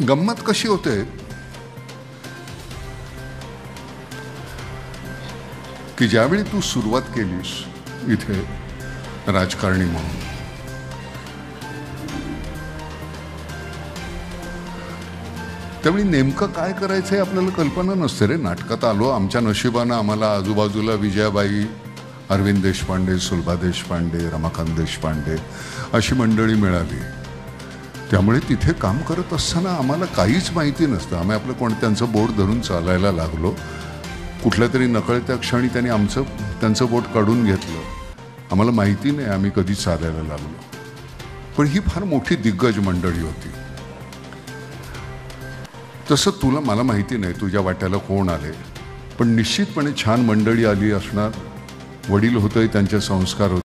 गंमत कशी होते की ज्यावेळी तू सुरुवात केलीस इथे राजकारणी म्हणून, त्यावेळी नेमकं काय करायचं हे आपल्याला कल्पना नसते रे. नाटकात आलो, आमच्या नशिबानं आम्हाला आजूबाजूला विजयाबाई, अरविंद देशपांडे, सुलभा देशपांडे, रमाकांत देशपांडे अशी मंडळी मिळाली. त्यामुळे तिथे काम करत असताना आम्हाला काहीच माहिती नसतं. आम्ही आपलं त्यांचं बोट धरून चालायला लागलो. कुठल्या तरी नकळत्या क्षणी त्यांनी त्यांचं बोट काढून घेतलं. आम्हाला माहिती नाही आम्ही कधी चालायला लागलो. पण ही फार मोठी दिग्गज मंडळी होती. तसं तुला मला माहिती नाही तुझ्या वाट्याला कोण आले, पण निश्चितपणे छान मंडळी आली असणार. वडील होते, त्यांचे संस्कार होते.